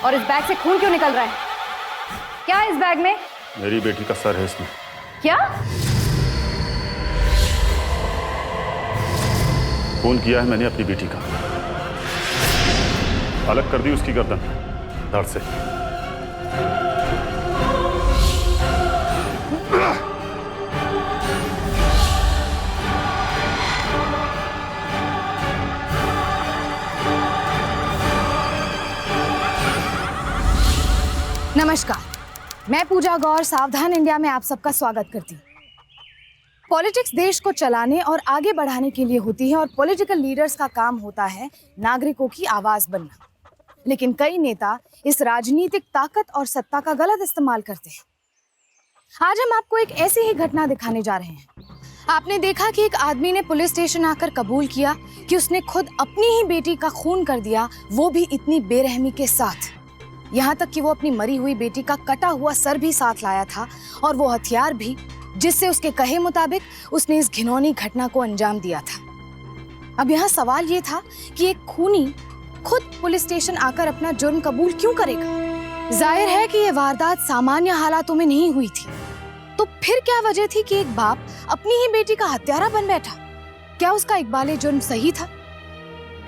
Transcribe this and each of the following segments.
और इस बैग से खून क्यों निकल रहा है? क्या है इस बैग में? मेरी बेटी का सर है इसमें। क्या? खून किया है मैंने अपनी बेटी का। अलग कर दी उसकी गर्दन धड़ से। नमस्कार, मैं पूजा गौर सावधान इंडिया में आप सबका स्वागत करती हूँ। पॉलिटिक्स देश को चलाने और आगे बढ़ाने के लिए होती है और पॉलिटिकल लीडर्स का काम होता है नागरिकों की आवाज बनना। लेकिन कई नेता इस राजनीतिक ताकत और सत्ता का गलत इस्तेमाल करते हैं। आज हम आपको एक ऐसी ही घटना दिखाने जा रहे हैं। आपने देखा कि एक आदमी ने पुलिस स्टेशन आकर कबूल किया कि उसने खुद अपनी ही बेटी का खून कर दिया, वो भी इतनी बेरहमी के साथ। यहाँ तक कि वो अपनी मरी हुई बेटी का कटा हुआ सर भी साथ लाया था और वो हथियार भी, जिससे उसके कहे मुताबिक उसने इस घिनौनी घटना को अंजाम दिया था। अब यहाँ सवाल ये था कि एक खूनी खुद पुलिस स्टेशन आकर अपना जुर्म कबूल क्यों करेगा? जाहिर है कि ये वारदात सामान्य हालातों में नहीं हुई थी। तो फिर क्या वजह थी कि एक बाप अपनी ही बेटी का हत्यारा बन बैठा? क्या उसका इकबाले जुर्म सही था?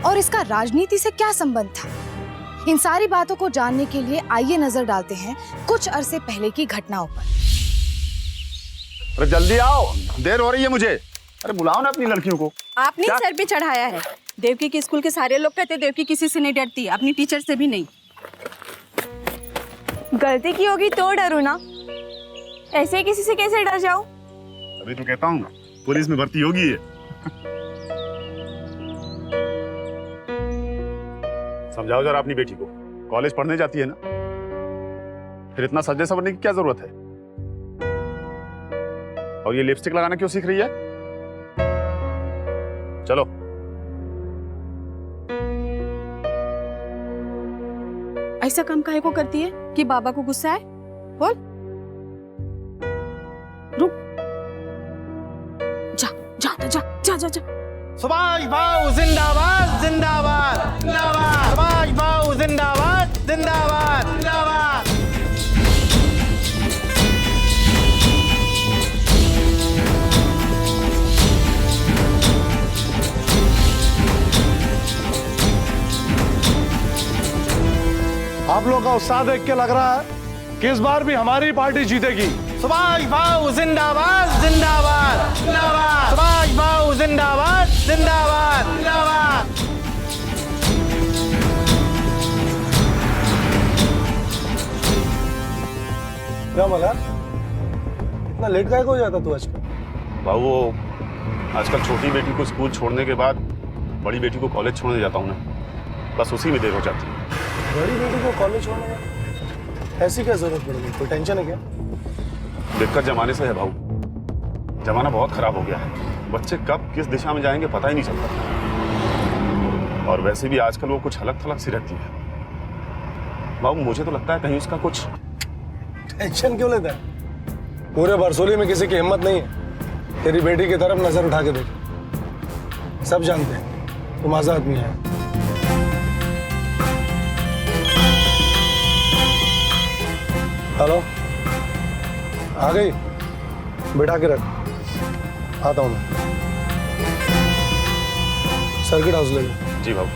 और इसका राजनीति से क्या संबंध था? इन सारी बातों को जानने के लिए आइए नजर डालते हैं कुछ अरसे पहले की घटनाओं पर। अरे जल्दी आओ, देर हो रही है मुझे। अरे बुलाओ ना अपनी लड़कियों को। आपने सर पे चढ़ाया है। देवकी के स्कूल के सारे लोग कहते देवकी किसी से नहीं डरती, अपनी टीचर से भी नहीं। गलती की होगी तो डरू ना, ऐसे किसी से कैसे डर जाओ? अभी तो कहता हूँ पुलिस में भर्ती होगी ये। समझाओ जरा अपनी बेटी को, कॉलेज पढ़ने जाती है ना, फिर इतना सजने संवरने की क्या जरूरत है? और ये लिपस्टिक लगाना क्यों सीख रही है? चलो। ऐसा काम काहे को करती है कि बाबा को गुस्सा है? बोल। रुक। जा जा जा जा जा जा। सुभाष भाऊ जिंदाबाद जिंदाबाद जिंदाबाद। सुभाष भाऊ जिंदाबाद जिंदाबाद जिंदाबाद। आप लोग का उत्साह देख के लग रहा है कि इस बार भी हमारी पार्टी जीतेगी। सुभाष भाऊ जिंदाबाद जिंदाबाद जिंदाबाद। सुभाष भाऊ जिंदाबाद जिंदाबाद जिंदाबाद। क्या मगा, इतना लेट काहे को हो जाता तू आजकल? बाबू वो आजकल छोटी बेटी को स्कूल छोड़ने के बाद बड़ी बेटी को कॉलेज छोड़ने जाता हूँ ना, बस उसी में देर हो जाती है। बड़ी बेटी को कॉलेज छोड़ने में ऐसी क्या जरूरत पड़ गई? कोई टेंशन है क्या? दिक्कत जमाने से है भाऊ। जमाना बहुत खराब हो गया है। बच्चे कब किस दिशा में जाएंगे पता ही नहीं चलता। और वैसे भी आजकल वो कुछ हलक थलक सी रहती है। बाबू मुझे तो लगता है कहीं उसका कुछ। टेंशन क्यों लेता है? पूरे बरसोली में किसी की हिम्मत नहीं है तेरी बेटी की तरफ नजर उठा के देखे। सब जानते हैं तुम आजाद नहीं है। हेलो, आ गई? बिठा के रख, आता हूं मैं। सर्किट हाउस ले लो। जी बाबू।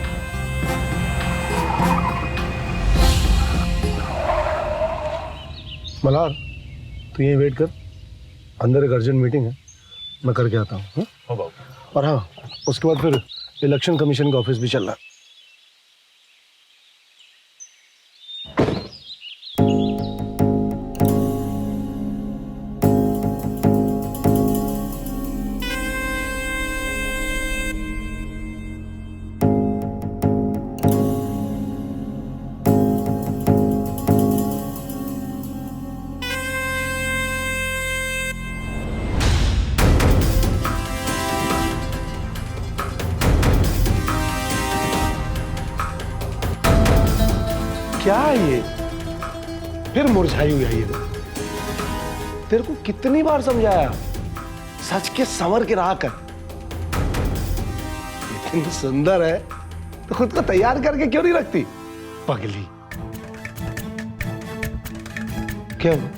मल्हार, तू यहीं वेट कर, अंदर एक अर्जेंट मीटिंग है, मैं करके आता हूँ। हाँ बाबू। और हाँ, उसके बाद फिर इलेक्शन कमीशन का ऑफिस भी चल रहा है। क्या है ये? फिर मुरझाई हुई है ये। तेरे को कितनी बार समझाया, सच के संवर के रहा कर। इतनी सुंदर है तो खुद को तैयार करके क्यों नहीं रखती? पगली, क्या हुआ?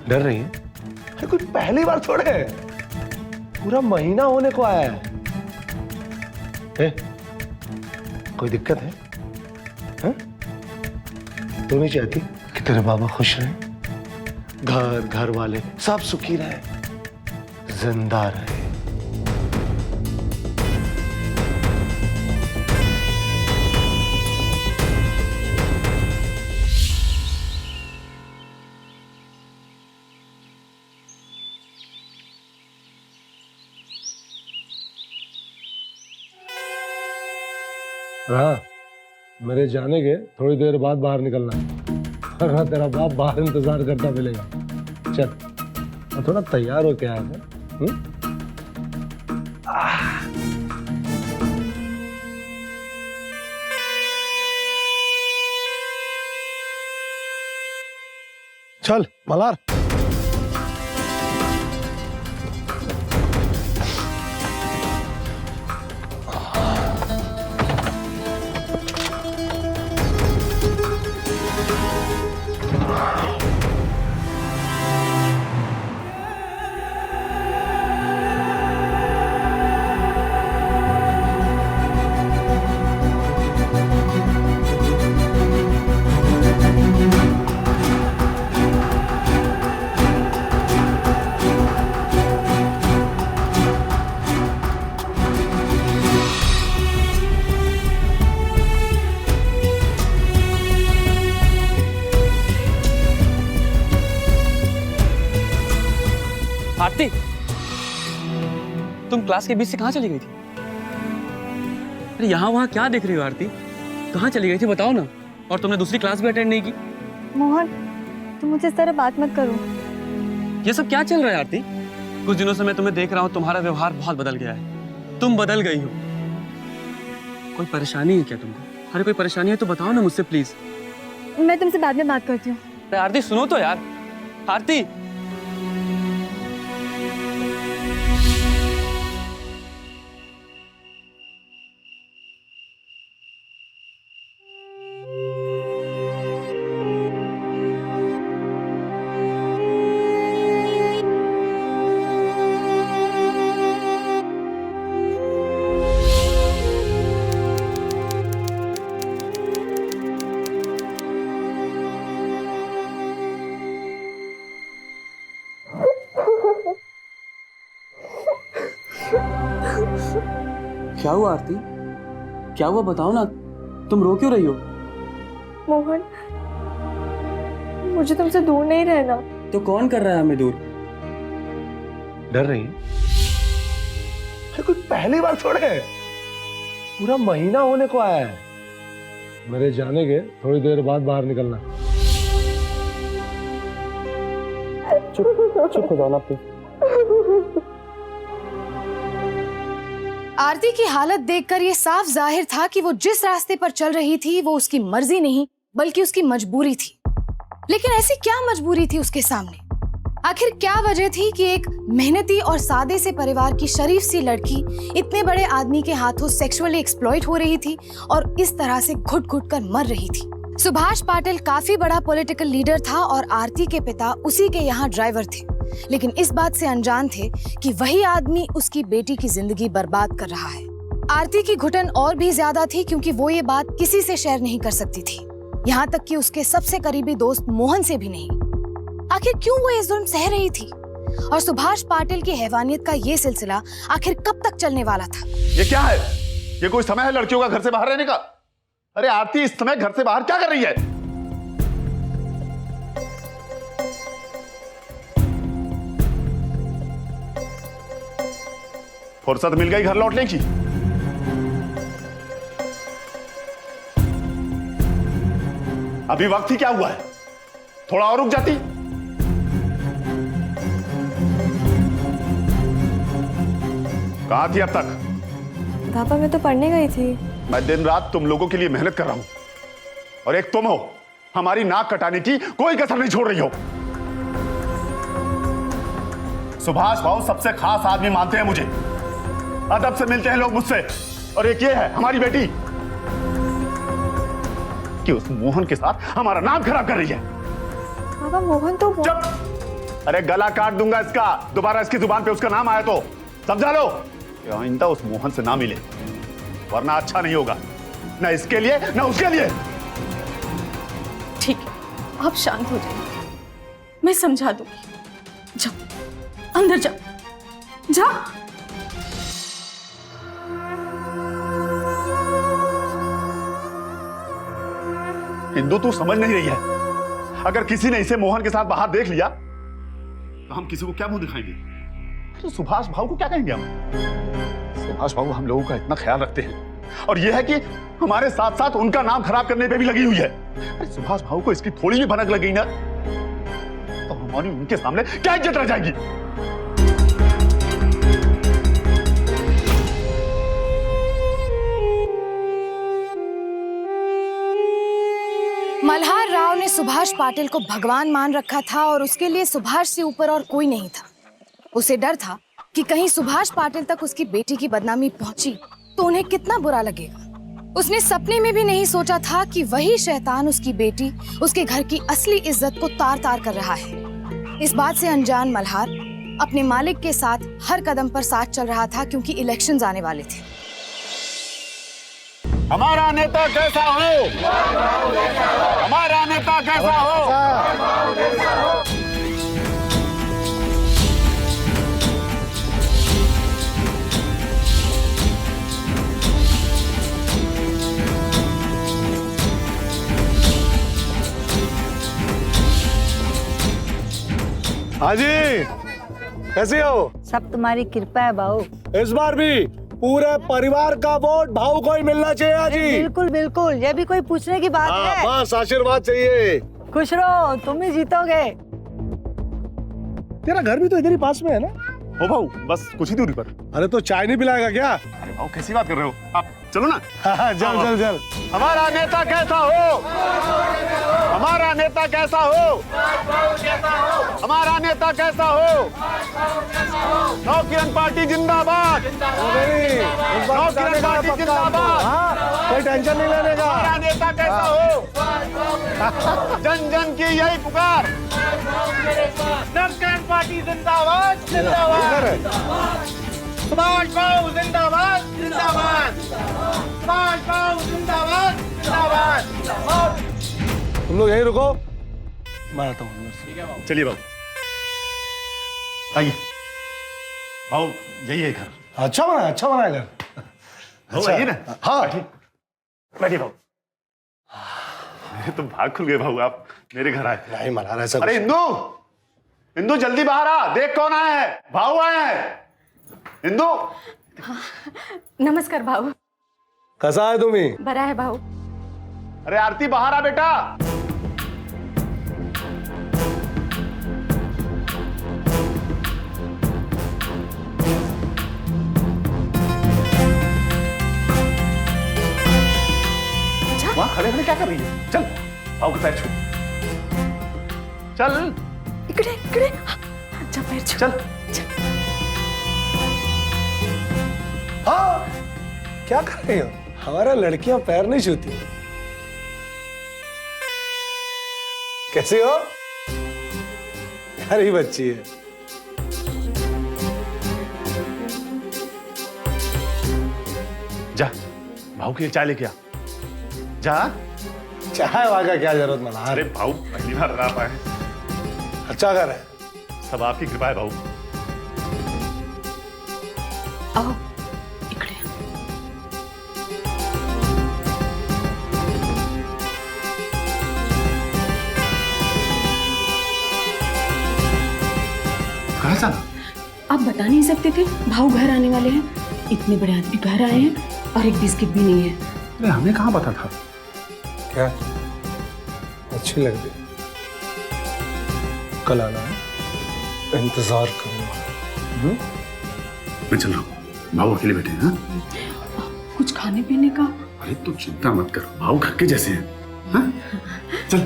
डर रही है? अरे कुछ पहली बार थोड़े है, पूरा महीना होने को आया है। कोई दिक्कत है? तू नहीं चाहती कि तेरे बाबा खुश रहे, घर वाले सब सुखी रहे, जिंदा रहे? हाँ, मेरे जाने के थोड़ी देर बाद बाहर निकलना है, वरना तेरा बाप बाहर इंतजार करता मिलेगा। चल, मैं थोड़ा तैयार हो के आया था। चल मलार। आरती, तुम क्लास के बीच से कहाँ चली गई थी? अरे यहाँ वहाँ क्या देख रही हो आरती? कहाँ चली गई थी बताओ ना। और तुमने दूसरी क्लास भी अटेंड नहीं की। मोहन, तुम मुझे इस तरह बात मत करो। ये सब क्या चल रहा है आरती? कुछ दिनों से मैं तुम्हें देख रहा हूँ, तुम्हारा व्यवहार बहुत बदल गया है, तुम बदल गई हो। कोई परेशानी है क्या तुमको? अरे कोई परेशानी है तो बताओ ना मुझसे प्लीज। मैं तुमसे बाद में बात करती हूँ। अरे आरती सुनो तो यार। आरती, क्या हुआ आरती? क्या हुआ बताओ ना, तुम रो क्यों रही हो? मोहन, मुझे तुमसे दूर नहीं रहना। तो कौन कर रहा है हमें दूर? डर रही है? कुछ पहली बार थोड़े है, पूरा महीना होने को आया है। मेरे जाने के थोड़ी देर बाद बाहर निकलना। चुप हो जाओ ना प्लीज। आरती की हालत देखकर ये साफ जाहिर था कि वो जिस रास्ते पर चल रही थी वो उसकी मर्जी नहीं बल्कि उसकी मजबूरी थी। लेकिन ऐसी क्या मजबूरी थी उसके सामने? आखिर क्या वजह थी कि एक मेहनती और सादे से परिवार की शरीफ सी लड़की इतने बड़े आदमी के हाथों सेक्सुअली एक्सप्लॉइट हो रही थी और इस तरह से घुट घुट कर मर रही थी? सुभाष पाटिल काफी बड़ा पॉलिटिकल लीडर था और आरती के पिता उसी के यहाँ ड्राइवर थे, लेकिन इस बात से अनजान थे कि वही आदमी उसकी बेटी की जिंदगी बर्बाद कर रहा है। आरती की घुटन और भी ज्यादा थी क्योंकि वो ये बात किसी से शेयर नहीं कर सकती थी, यहाँ तक कि उसके सबसे करीबी दोस्त मोहन से भी नहीं। आखिर क्यों वो ये जुल्म सह रही थी? और सुभाष पाटिल की हैवानियत का ये सिलसिला आखिर कब तक चलने वाला था? ये क्या है? ये कोई समय है लड़कियों का घर से बाहर रहने का? अरे आरती इस समय घर से बाहर क्या कर रही है? फुर्सत मिल गई घर लौटने की? अभी वक्त ही क्या हुआ है, थोड़ा और रुक जाती। कहां थी अब तक? पापा, मैं तो पढ़ने गई थी। मैं दिन रात तुम लोगों के लिए मेहनत कर रहा हूं और एक तुम हो, हमारी नाक कटाने की कोई कसर नहीं छोड़ रही हो। सुभाष भाऊ सबसे खास आदमी मानते हैं मुझे, अदब से मिलते हैं लोग मुझसे, और एक ये है हमारी बेटी कि उस मोहन के साथ हमारा नाम खराब कर रही है। पापा मोहन तो चुप! अरे गला काट दूंगा इसका, दोबारा इसकी जुबान पे उसका नाम आया तो समझा लो कि आइंदा उस मोहन से ना मिले, वरना अच्छा नहीं होगा, ना इसके लिए ना उसके लिए। ठीक है, आप शांत हो जाइए, मैं समझा दूंगी। जाओ अंदर जाओ, जाओ। हिंदू तू समझ नहीं रही है, अगर किसी ने इसे मोहन के साथ बाहर देख लिया तो हम किसी को क्या मुंह दिखाएंगे? तो सुभाष भाऊ को क्या कहेंगे हम? सुभाष भाऊ हम लोगों का इतना ख्याल रखते हैं और यह है कि हमारे साथ साथ उनका नाम खराब करने पे भी लगी हुई है। अरे सुभाष भाऊ को इसकी थोड़ी भी भनक लगी ना तो हमारी उनके सामने क्या इज्जत रह जाएगी? मल्हार राव ने सुभाष पाटिल को भगवान मान रखा था और उसके लिए सुभाष से ऊपर और कोई नहीं था। उसे डर था कि कहीं सुभाष पाटिल तक उसकी बेटी की बदनामी पहुंची तो उन्हें कितना बुरा लगेगा। उसने सपने में भी नहीं सोचा था कि वही शैतान उसकी बेटी, उसके घर की असली इज्जत को तार तार कर रहा है। इस बात से अनजान मल्हार अपने मालिक के साथ हर कदम पर साथ चल रहा था क्योंकि इलेक्शंस आने वाले थे। हमारा नेता कैसा हो? हमारा नेता कैसा हो? हाँ जी, कैसे हो? सब तुम्हारी कृपा है भाऊ। इस बार भी पूरे परिवार का वोट भाऊ को ही मिलना चाहिए। हाँ जी बिल्कुल बिल्कुल, ये भी कोई पूछने की बात है? बस आशीर्वाद चाहिए। खुश रहो, तुम ही जीतोगे। तेरा घर भी तो इधर ही पास में है ना? हो भाऊ, बस कुछ ही दूरी पर। अरे तो चाय नहीं पिलाएगा क्या? अरे भाऊ कैसी बात कर रहे हो आप? चलो ना। हाँ, चल चल चल। हमारा नेता कैसा हो? हमारा नेता कैसा हो? हमारा नेता कैसा हो? नौकिरन पार्टी जिंदाबाद। नौकिरन पार्टी जिंदाबाद। कोई टेंशन नहीं लेने का। हमारा नेता कैसा हो? जन जन की यही पुकार। नौकिरन पार्टी जिंदाबाद जिंदाबाद। सुभाष भाऊ जिंदाबाद जिंदाबाद। सुभाष भाऊ जिंदाबाद जिंदाबाद। तुम लोग यहीं रुको, मैं आता हूँ। चलिए भाऊ, आइए भाऊ, यही है घर। अच्छा बना घर। भाऊ आइए ना। हाँ बैठिए भाऊ। तुम भाग खुल गए भाऊ, आप मेरे घर आए। नहीं मल्हार ऐसा। अरे हिंदू, हिंदू जल्दी बाहर आ, देख कौन आया है। भाऊ आए हैं। हिंदू। नमस्कार भाऊ। कैसा है तुम्ही? बरा है भाऊ। अरे आरती बाहर आ बेटा। वहां खड़े खड़े क्या कर रही है? चल भाऊ का पैर छू। चल इकडे इकडे, जा पैर छू। चल। हाँ, क्या कर रही हो? हमारा लड़कियां पैर नहीं छूती। कैसी हो? प्यारी बच्ची है। जा भाऊ के लिए चाय लेके आ। जा। चाय वहां का क्या जरूरत मल्हार? अरे भाऊ पहली बार आप आए। अच्छा कर है। सब आपकी कृपा है भाऊ। आओ इकडे। कहाँ जाना? आप बता नहीं सकते थे भाऊ घर आने वाले हैं? इतने बड़े आदमी घर आए हैं और एक बिस्किट भी नहीं है। अरे हमें कहाँ पता था? क्या अच्छी लग रही? कल आना है, इंतजार करूंगा। मैं चल रहा हूँ, भाऊ अकेले बैठे हैं। हाँ? कुछ खाने पीने का? अरे तू चिंता मत कर, भाऊ घर के जैसे हैं। हाँ? चल।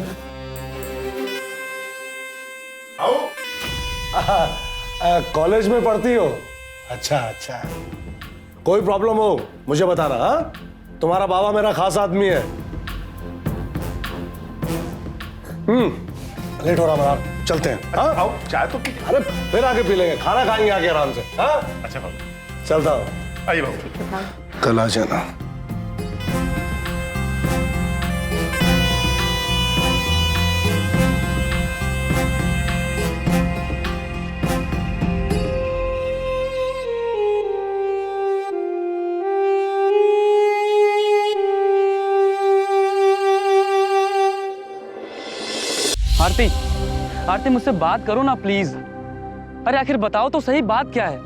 कॉलेज में पढ़ती हो? अच्छा अच्छा, कोई प्रॉब्लम हो मुझे बताना। हाँ, तुम्हारा बाबा मेरा खास आदमी है। लेट हो रहा मल्हार, चलते हैं। हाँ आओ चाय तो पीजिए। अरे फिर आके पी लेंगे, खाना खाएंगे आके आराम से। हाँ अच्छा बाबू, चलता हूँ। आइए बाबू। कल आ जाना। आरती, आरती मुझसे बात करो ना प्लीज। अरे आखिर बताओ तो सही, बात क्या है?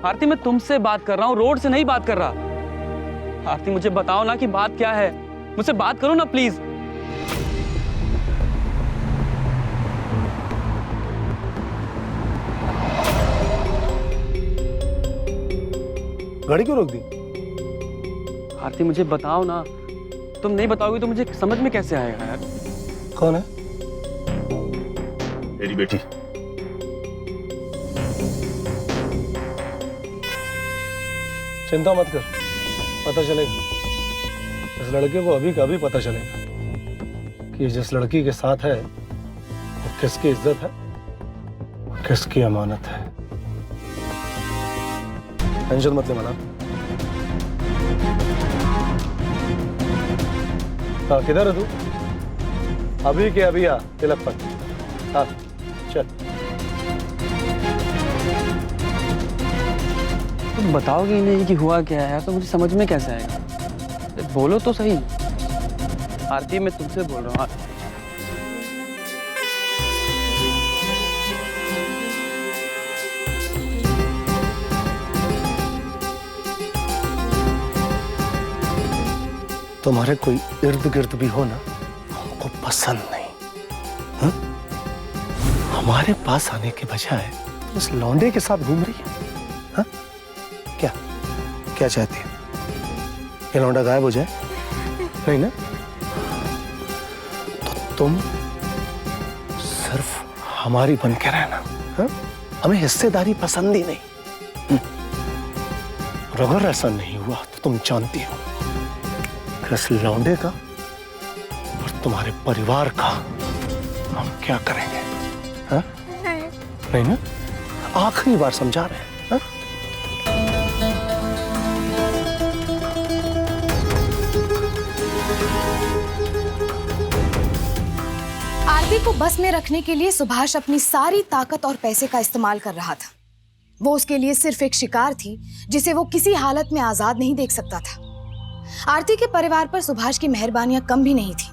आरती मैं तुमसे बात कर रहा हूँ, रोड से नहीं बात कर रहा। आरती मुझे बताओ ना कि बात क्या है, मुझसे बात करो ना प्लीज। गाड़ी क्यों रोक दी? आरती मुझे बताओ ना, तुम नहीं बताओगे तो मुझे समझ में कैसे आएगा यार। कौन है? मेरी बेटी। चिंता मत कर, पता चलेगा। इस लड़के को अभी का अभी पता चलेगा कि जिस लड़की के साथ है वो किसकी इज्जत है, किसकी अमानत है। टेंशन मत ले मना। हाँ किधर है तू? अभी के अभी आ तिलक पर। हाँ चल। तुम बताओगे ही नहीं कि हुआ क्या है तो मुझे समझ में कैसे आएगा? बोलो तो सही। आरती मैं तुमसे बोल रहा हूँ। तुम्हारे कोई इर्द गिर्द भी हो ना, हमको पसंद नहीं। हा? हमारे पास आने के बजाय तुम उस लौंडे के साथ घूम रही है। हा? क्या क्या चाहती है? ये लौंडा गायब हो जाए? नहीं ना? तो तुम सिर्फ हमारी बन के रहना। हा? हमें हिस्सेदारी पसंद ही नहीं। और अगर ऐसा नहीं हुआ तो तुम जानती हो इस लौंडे का और तुम्हारे परिवार का हम क्या करेंगे? हाँ? नहीं ना? आखिरी बार समझा रहे हैं। हाँ? आरती को बस में रखने के लिए सुभाष अपनी सारी ताकत और पैसे का इस्तेमाल कर रहा था। वो उसके लिए सिर्फ एक शिकार थी जिसे वो किसी हालत में आजाद नहीं देख सकता था। आरती के परिवार पर सुभाष की मेहरबानियां कम भी नहीं थी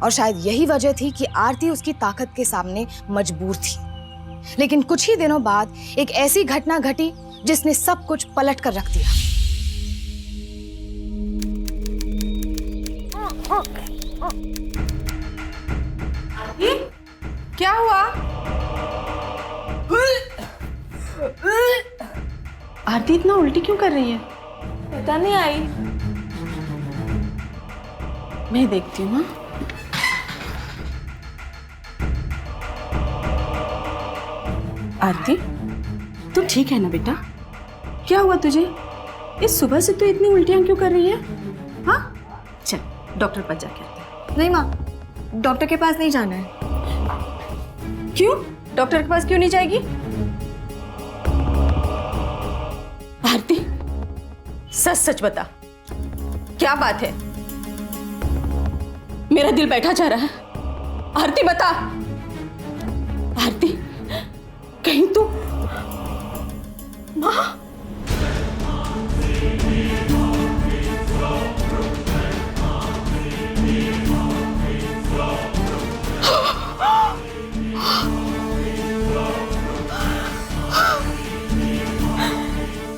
और शायद यही वजह थी कि आरती उसकी ताकत के सामने मजबूर थी। लेकिन कुछ ही दिनों बाद एक ऐसी घटना घटी जिसने सब कुछ पलट कर रख दिया। क्या हुआ? आरती इतना उल्टी क्यों कर रही है? पता नहीं आई। मैं देखती हूँ। आरती तू ठीक है ना बेटा? क्या हुआ तुझे? इस सुबह से तू इतनी उल्टियां क्यों कर रही है? हाँ चल डॉक्टर पास जाके आते हैं। नहीं माँ, डॉक्टर के पास नहीं जाना है। क्यों? डॉक्टर के पास क्यों नहीं जाएगी? आरती सच सच बता, क्या बात है? मेरा दिल बैठा जा रहा है। आरती बता। आरती कहीं तो माँ।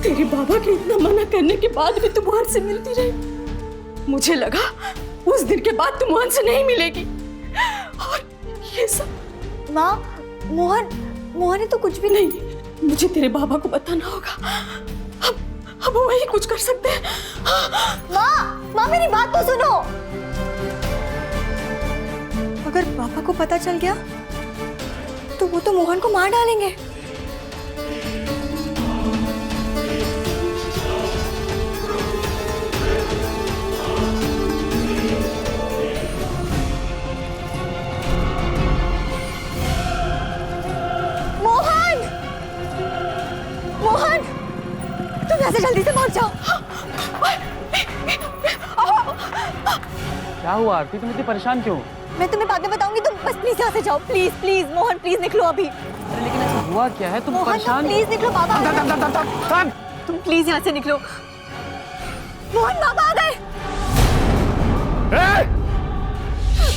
तेरे बाबा के इतना मना करने के बाद भी तू मोहन से मिलती रही। मुझे लगा उस दिन के बाद तू मोहन से नहीं मिलेगी। और ये सब। माँ, मोहन ने तो कुछ भी नहीं, मुझे तेरे बाबा को बताना होगा। अब वही कुछ कर सकते हैं। माँ मेरी बात तो सुनो। अगर पापा को पता चल गया तो वो तो मोहन को मार डालेंगे। क्या हुआ आरती, तुम इतनी परेशान क्यों? मैं तुम्हें बाद में बताऊंगी, तुम बस प्लीज यहाँ से जाओ। प्लीज प्लीज मोहन, प्लीज निकलो अभी। अरे लेकिन ऐसा हुआ क्या है? तुम मोहन परेशान प्लीज निकलो, बाबा। तुम प्लीज यहाँ से निकलो। मोहन बाबा आ गए।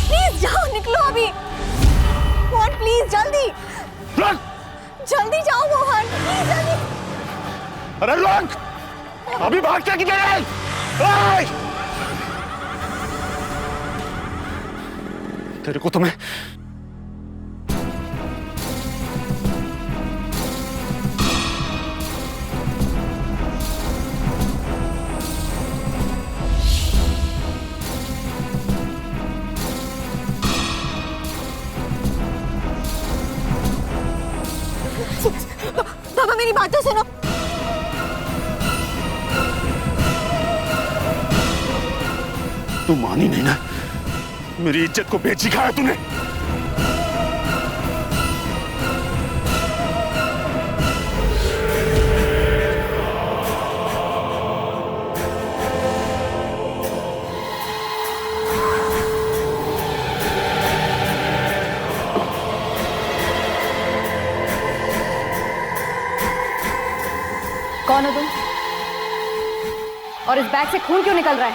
प्लीज जाओ, निकलो अभी। मोहन प्लीज जल्दी जल्दी जाओ मोहन, प्लीज जल्दी। अरे लोग अभी भाग क्या किधर है? तेरे को तुम्हें बाबा मेरी बात तो सुनो। तू मानी नहीं ना, मेरी इज्जत को बेच दिखाया तूने। कौन हो तुम? और इस बैग से खून क्यों निकल रहा है?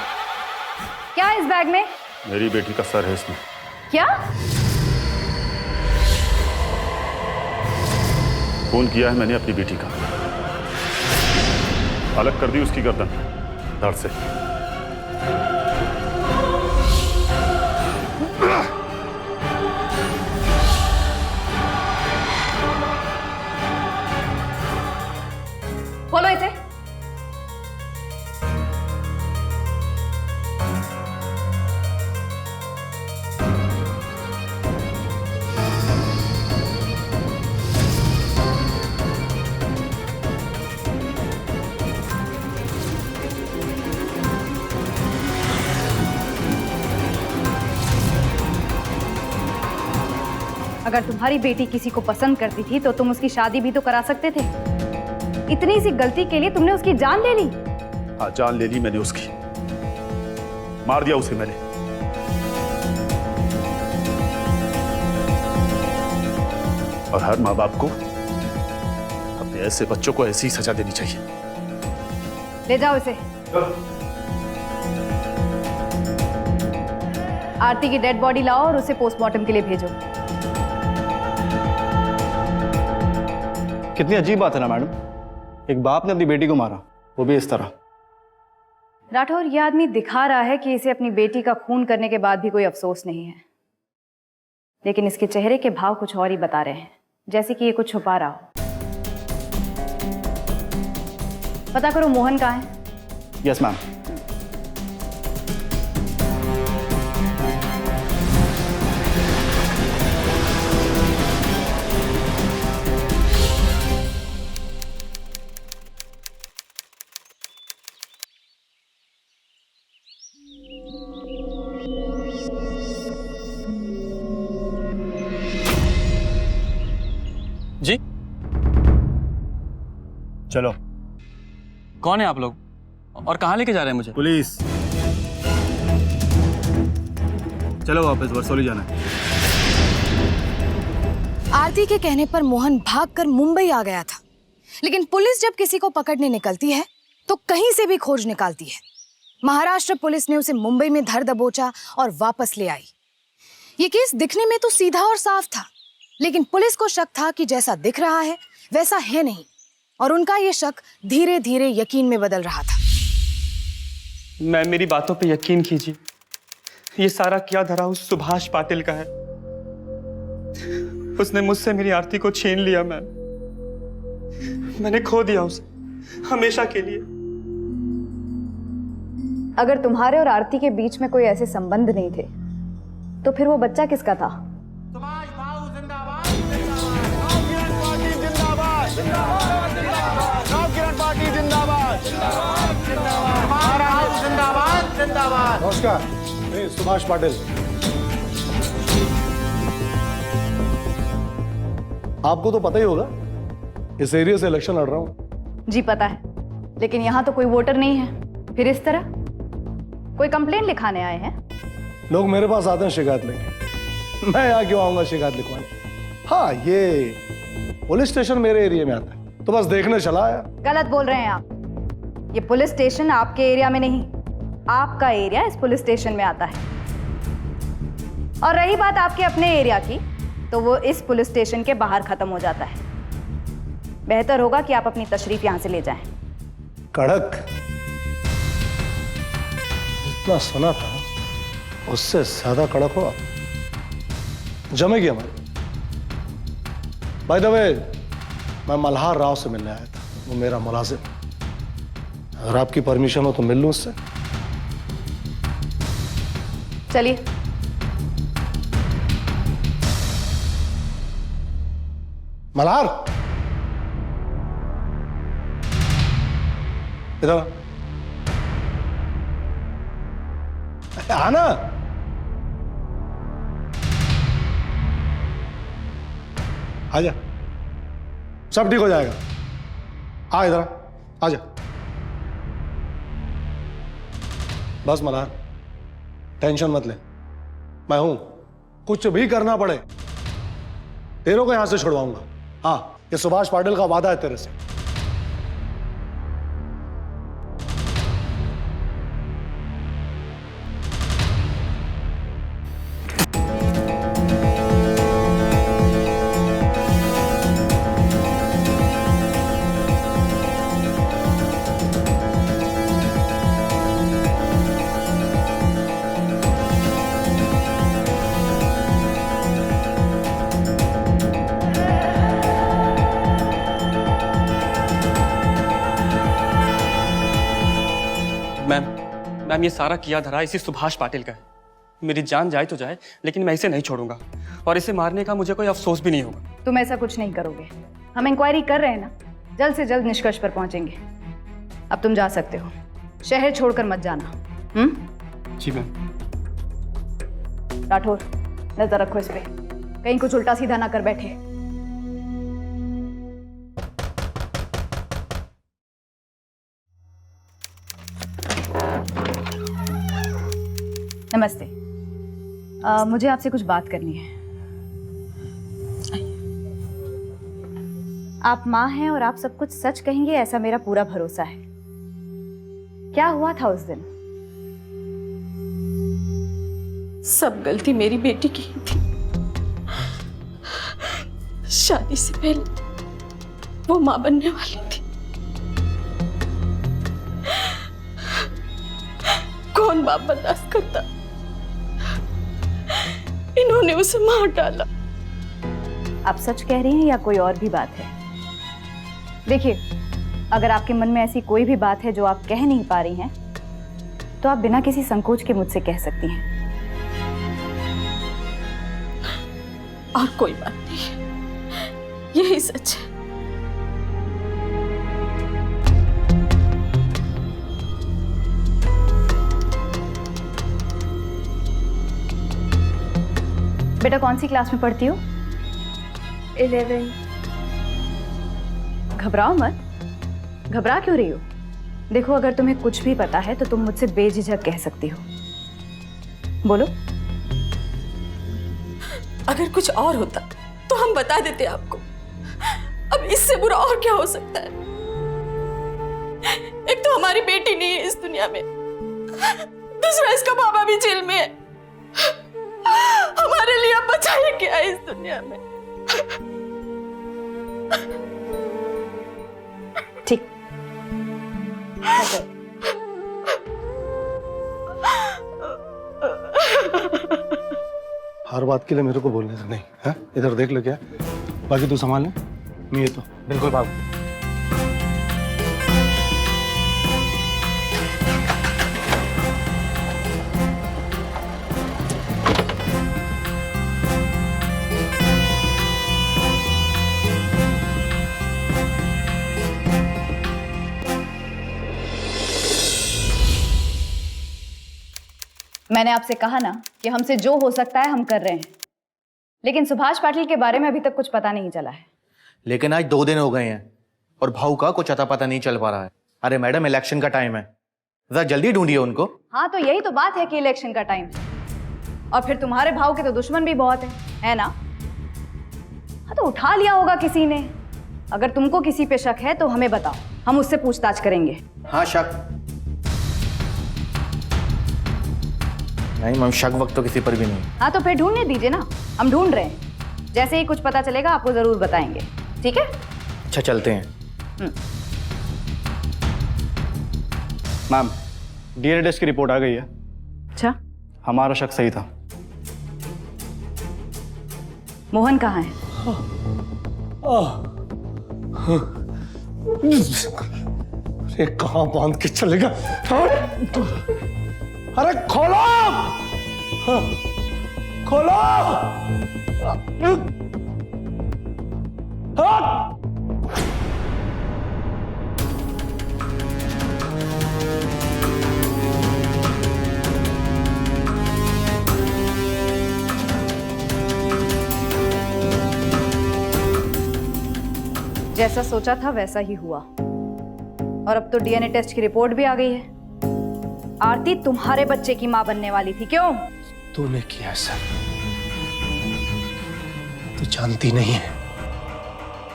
क्या है इस बैग में? मेरी बेटी का सर है इसमें। क्या? खून किया है मैंने अपनी बेटी का, अलग कर दी उसकी गर्दन धड़ से। खोलो इसे। अगर तुम्हारी बेटी किसी को पसंद करती थी तो तुम उसकी शादी भी तो करा सकते थे। इतनी सी गलती के लिए तुमने उसकी जान ले ली। हाँ, जान ले ली मैंने उसकी, मार दिया उसे मैंने। और हर माँ बाप को अपने ऐसे बच्चों को ऐसी ही सजा देनी चाहिए। ले जाओ इसे। आरती की डेड बॉडी लाओ और उसे पोस्टमार्टम के लिए भेजो। कितनी अजीब बात है ना मैडम, एक बाप ने अपनी बेटी को मारा, वो भी इस तरह। राठौर, ये आदमी दिखा रहा है कि इसे अपनी बेटी का खून करने के बाद भी कोई अफसोस नहीं है, लेकिन इसके चेहरे के भाव कुछ और ही बता रहे हैं, जैसे कि ये कुछ छुपा रहा हो। पता करो मोहन कहाँ है। Yes ma'am. जी चलो। कौन है आप लोग और कहाँ लेके जा रहे हैं मुझे? पुलिस। चलो वापस वर्सोली जाना है। आरती के कहने पर मोहन भागकर मुंबई आ गया था, लेकिन पुलिस जब किसी को पकड़ने निकलती है तो कहीं से भी खोज निकालती है। महाराष्ट्र पुलिस ने उसे मुंबई में धर दबोचा और वापस ले आई। ये केस दिखने में तो सीधा और साफ था, लेकिन पुलिस को शक था कि जैसा दिख रहा है वैसा है नहीं, और उनका ये शक धीरे धीरे यकीन में बदल रहा था। मैम, मेरी बातों पे यकीन कीजिए, ये सारा क्या धरा उस सुभाष पाटिल का है। उसने मुझसे मेरी आरती को छीन लिया मैम। मैंने खो दिया उसे हमेशा के लिए। अगर तुम्हारे और आरती के बीच में कोई ऐसे संबंध नहीं थे तो फिर वो बच्चा किसका था? सुभाष भाऊ जिंदाबाद, नवकिरण पार्टी जिंदाबाद, नवकिरण पार्टी जिंदाबाद, महाराज जिंदाबाद जिंदाबाद। नमस्कार, मैं सुभाष पाटिल। आपको तो पता ही होगा, इस एरिया से इलेक्शन लड़ रहा हूं। जी पता है, लेकिन यहाँ तो कोई वोटर नहीं है, फिर इस तरह कोई कंप्लेंट लिखाने आए हैं? लोग मेरे पास आते हैं शिकायत लेके, मैं यहाँ क्यों आऊंगा शिकायत लिखवाने। हाँ, ये पुलिस स्टेशन मेरे एरिया में आता है, तो बस देखने चला आया। गलत बोल रहे हैं आप। ये पुलिस स्टेशन आपके एरिया में नहीं, आपका एरिया इस पुलिस स्टेशन में आता है। और रही बात आपके अपने एरिया की, तो वो इस पुलिस स्टेशन के बाहर खत्म हो जाता है। बेहतर होगा कि आप अपनी तशरीफ यहां से ले जाएं। कड़क, जितना सुना था उससे ज्यादा कड़क हो आप। जमेगी हमारी। बाय द वे, मैं मल्हार राव से मिलने आया था, वो मेरा मुलाजिम। अगर आपकी परमिशन हो तो मिल लूं उससे। चलिए। मल्हार, इधर आना। आजा, सब ठीक हो जाएगा। आ इधर, आजा। बस मल्हार, टेंशन मत ले, मैं हूं। कुछ भी करना पड़े तेरे को यहां से छुड़वाऊंगा। हाँ, ये सुभाष पाटिल का वादा है तेरे से। मैम, ये सारा किया धरा इसी सुभाष पाटिल का है। मेरी जान जाए तो जाए, लेकिन मैं इसे नहीं छोड़ूंगा, और इसे मारने का मुझे कोई अफसोस भी नहीं होगा। तुम ऐसा कुछ नहीं करोगे। हम इंक्वायरी कर रहे हैं ना, जल्द से जल्द निष्कर्ष पर पहुंचेंगे। अब तुम जा सकते हो, शहर छोड़कर मत जाना। जी मैम। राठौर, नजर रखो इस पे, कहीं कुछ उल्टा सीधा ना कर बैठे। नमस्ते। मुझे आपसे कुछ बात करनी है। आप माँ हैं और आप सब कुछ सच कहेंगे, ऐसा मेरा पूरा भरोसा है। क्या हुआ था उस दिन? सब गलती मेरी बेटी की ही थी। शादी से पहले वो माँ बनने वाली थी। कौन बाप बर्दाश्त करता? इन्होंने उसे मार डाला। आप सच कह रही हैं या कोई और भी बात है? देखिए, अगर आपके मन में ऐसी कोई भी बात है जो आप कह नहीं पा रही हैं, तो आप बिना किसी संकोच के मुझसे कह सकती हैं। और कोई बात नहीं, यही सच है। बेटा, कौन सी क्लास में पढ़ती हो? 11। घबराओ मत। घबरा क्यों रही हो? देखो, अगर तुम्हें कुछ भी पता है तो तुम मुझसे बेझिझक कह सकती हो। बोलो। अगर कुछ और होता तो हम बता देते आपको। अब इससे बुरा और क्या हो सकता है? एक तो हमारी बेटी नहीं है इस दुनिया में, दूसरा इसका बाबा भी जेल में है। हमारे लिए अब बचा ही क्या है इस दुनिया में? ठीक। हर बात के लिए मेरे को बोलने से नहीं है। इधर देख लो, क्या बाकी तू संभाल ले। मैं ये तो बिल्कुल बाबू। मैंने आपसे कहा ना कि हमसे जो हो सकता है हम कर रहे हैं, लेकिन सुभाष पाटिल के बारे में अभी तक कुछ पता नहीं चला है। लेकिन आज 2 दिन हो गए हैं और भाऊ का कुछ अता पता नहीं चल पा रहा है। अरे मैडम, इलेक्शन का टाइम है, जरा जल्दी ढूंढिए उनको। हाँ, तो यही तो बात है कि इलेक्शन का टाइम है। और फिर तुम्हारे भाव के तो दुश्मन भी बहुत है ना? हाँ तो उठा लिया होगा किसी ने। अगर तुमको किसी पे शक है तो हमें बताओ, हम उससे पूछताछ करेंगे। हाँ शक नहीं मैम, शक वक्त तो किसी पर भी नहीं। हाँ तो फिर ढूंढने दीजिए ना, हम ढूंढ रहे हैं। जैसे ही कुछ पता चलेगा आपको जरूर बताएंगे, ठीक है? अच्छा चलते हैं। मैम डीएनए टेस्ट की रिपोर्ट आ गई है। अच्छा, हमारा शक सही था। मोहन कहाँ है? अरे कहाँ बांध के चलेगा? अरे खोलो, खोलो। जैसा सोचा था वैसा ही हुआ, और अब तो डीएनए टेस्ट की रिपोर्ट भी आ गई है। आरती तुम्हारे बच्चे की मां बनने वाली थी, क्यों? तूने किया ऐसा, तू जानती नहीं है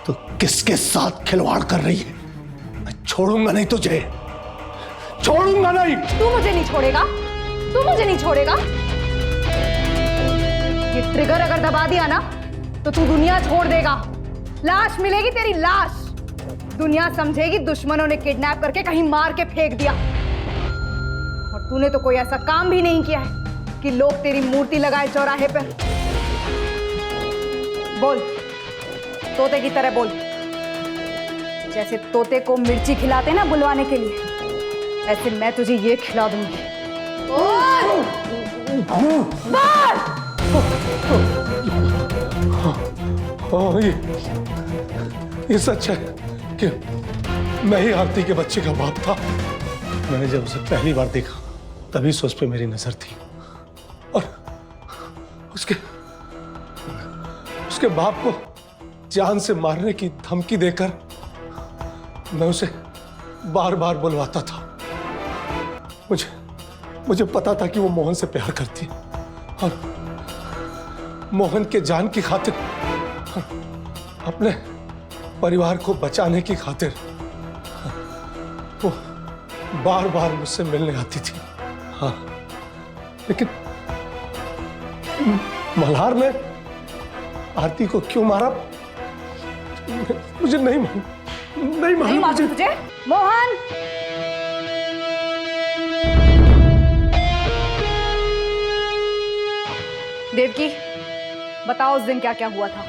तो किसके साथ खिलवाड़ कर रही है। मैं छोड़ूंगा नहीं तुझे, छोड़ूंगा नहीं। तू मुझे नहीं छोड़ेगा, तू मुझे नहीं छोड़ेगा। ये ट्रिगर अगर दबा दिया ना तो तू दुनिया छोड़ देगा। लाश मिलेगी तेरी, लाश। दुनिया समझेगी दुश्मनों ने किडनैप करके कहीं मार के फेंक दिया। और तूने तो कोई ऐसा काम भी नहीं किया है कि लोग तेरी मूर्ति लगाए चौराहे पर। बोल, तोते की तरह बोल। जैसे तोते को मिर्ची खिलाते ना बुलवाने के लिए, ऐसे मैं तुझे ये खिला दूंगी। बोल, बोल। ये सच है कि मैं ही आरती के बच्चे का बाप था। मैंने जब उसे पहली बार देखा तभी से उस पे मेरी नजर थी, और उसके बाप को जान से मारने की धमकी देकर मैं उसे बार बार बुलवाता था। मुझे पता था कि वो मोहन से प्यार करती है, और मोहन के जान की खातिर, अपने परिवार को बचाने की खातिर वो बार बार मुझसे मिलने आती थी। हाँ, लेकिन मल्हार ने आरती को क्यों मारा मुझे नहीं मालूम। नहीं मालूम तुझे? मोहन, देवकी, बताओ उस दिन क्या क्या हुआ था?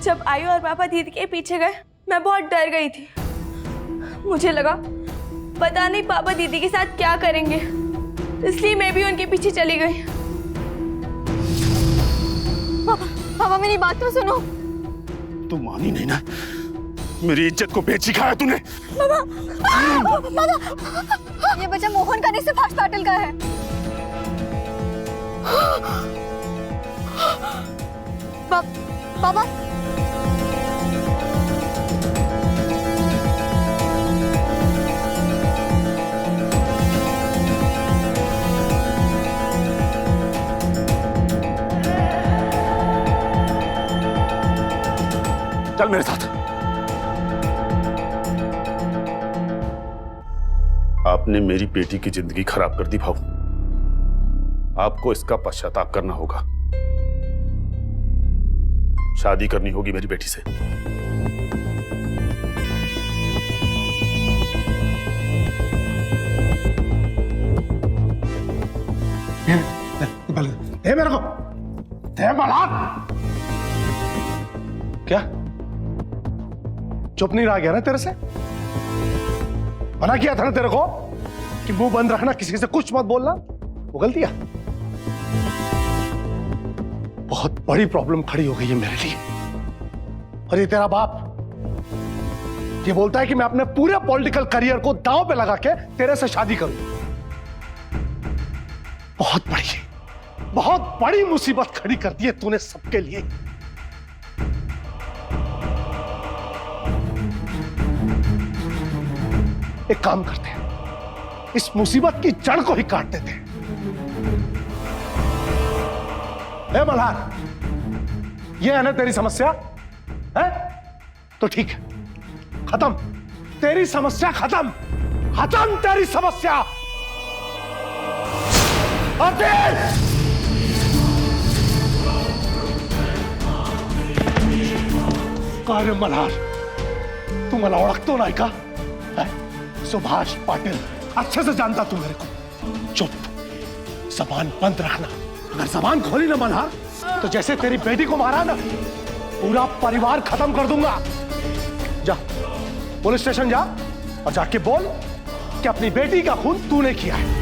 जब आयु और पापा दीदी के पीछे गए, मैं बहुत डर गई थी। मुझे लगा पता नहीं पापा दीदी के साथ क्या करेंगे, इसलिए मैं भी उनके पीछे चली गई। पापा मेरी बात तो सुनो। तू मानी नहीं ना, मेरी इज्जत को बेच खाया तूने। पापा, पापा, ये बच्चा मोहन का नहीं, सिर्फ हर्ष पाटिल का है। पापा, चल मेरे साथ। आपने मेरी बेटी की जिंदगी खराब कर दी भाऊ, आपको इसका पश्चाताप करना होगा। शादी करनी होगी मेरी बेटी से। दे मेरे को, दे मल्हार। क्या चुप नहीं रहा गया ना तेरे से? मना किया था ना तेरे को कि मुंह बंद रखना, किसी से कुछ मत बोलना। वो गलती है। बहुत बड़ी प्रॉब्लम खड़ी हो गई है मेरे लिए। और ये तेरा बाप ये बोलता है कि मैं अपने पूरे पॉलिटिकल करियर को दांव पे लगा के तेरे से शादी करूं। बहुत बड़ी मुसीबत खड़ी कर दी है तूने सबके लिए। एक काम करते हैं, इस मुसीबत की जड़ को ही काट देते हैं। ए मल्हार, ये है ना तेरी समस्या है? तो ठीक है, खत्म तेरी समस्या, खत्म खत्म तेरी समस्या। अरे मल्हार, तू मला ओळखतो नाही का? सुभाष पाटिल, अच्छे से जानता तू मेरे को। चुप, जबान बंद रखना। अगर जबान खोली ना मल्हार, तो जैसे तेरी बेटी को मारा ना, पूरा परिवार खत्म कर दूंगा। जा पुलिस स्टेशन जा और जाके बोल कि अपनी बेटी का खून तूने किया है।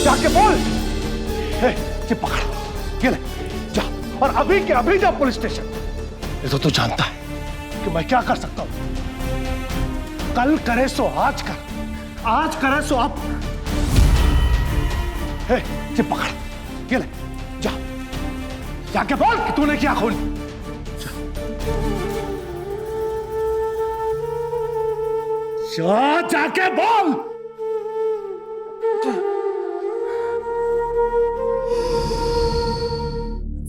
जाके बोल। ये पकड़, ये ले, जा और अभी के अभी जा पुलिस स्टेशन। ये तो तू जानता है कि मैं क्या कर सकता हूं। कल करे सो आज कर, आज करे सो अब। ये पकड़, ये ले, जा जाके बोल कि तूने किया खून। जा जाके बोल।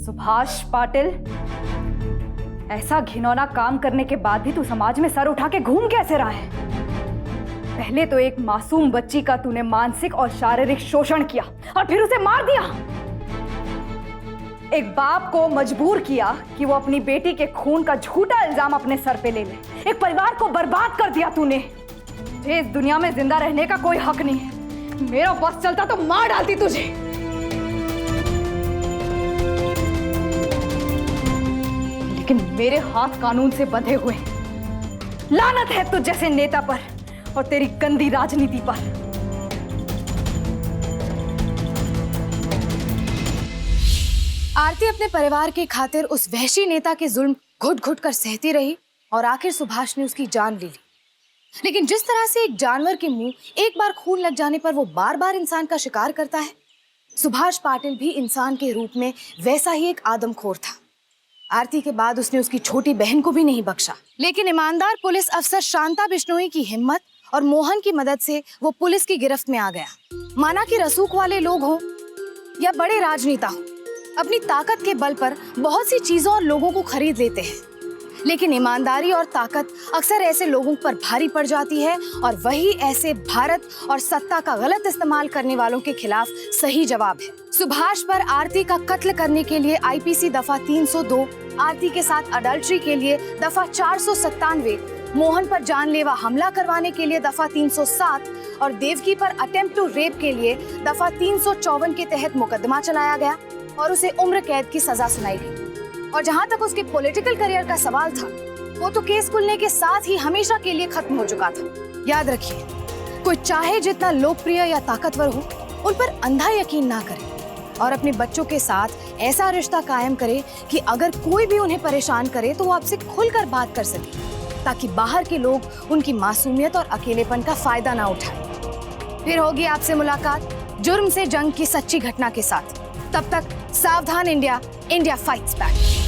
सुभाष पाटिल, ऐसा घिनौना काम करने के बाद भी तू समाज में सर उठा के घूम कैसे रहा है? पहले तो एक मासूम बच्ची का तूने मानसिक और शारीरिक शोषण किया और फिर उसे मार दिया। एक बाप को मजबूर किया कि वो अपनी बेटी के खून का झूठा इल्जाम अपने सर पे ले ले। एक परिवार को बर्बाद कर दिया तूने। इस दुनिया में जिंदा रहने का कोई हक नहीं है। मेरा बस चलता तो मार डालती तुझे। लेकिन मेरे हाथ कानून से बंधे हुए। लानत है तुझ जैसे नेता पर और तेरी गंदी राजनीति पर। आरती अपने परिवार के खातिर उस वहशी नेता के जुल्म घुट घुट कर सहती रही और आखिर सुभाष ने उसकी जान ले ली। लेकिन जिस तरह से एक जानवर के मुंह एक बार खून लग जाने पर वो बार बार इंसान का शिकार करता है, सुभाष पाटिल भी इंसान के रूप में वैसा ही एक आदमखोर था। आरती के बाद उसने उसकी छोटी बहन को भी नहीं बख्शा। लेकिन ईमानदार पुलिस अफसर शांता बिश्नोई की हिम्मत और मोहन की मदद से वो पुलिस की गिरफ्त में आ गया। माना कि रसूख वाले लोग हों या बड़े राजनेता हों, अपनी ताकत के बल पर बहुत सी चीजों और लोगों को खरीद लेते हैं, लेकिन ईमानदारी और ताकत अक्सर ऐसे लोगों पर भारी पड़ जाती है और वही ऐसे भारत और सत्ता का गलत इस्तेमाल करने वालों के खिलाफ सही जवाब है। सुभाष पर आरती का कत्ल करने के लिए आईपीसी दफा 302, आरती के साथ अडल्ट्री के लिए दफा 497, मोहन पर जानलेवा हमला करवाने के लिए दफा 307 और देवकी पर अटेम्प्ट टू रेप के लिए दफा 354 के तहत मुकदमा चलाया गया और उसे उम्र कैद की सजा सुनाई गई। और जहां तक उसके पॉलिटिकल करियर का सवाल था, वो तो केस खुलने के साथ ही हमेशा के लिए खत्म हो चुका था। याद रखिए, कोई चाहे जितना लोकप्रिय या ताकतवर हो, उन पर अंधा यकीन ना करे और अपने बच्चों के साथ ऐसा रिश्ता कायम करे कि अगर कोई भी उन्हें परेशान करे तो वो आपसे खुलकर बात कर सके, ताकि बाहर के लोग उनकी मासूमियत और अकेलेपन का फायदा ना उठाएं। फिर होगी आपसे मुलाकात जुर्म से जंग की सच्ची घटना के साथ। तब तक सावधान इंडिया, इंडिया फाइट्स बैक।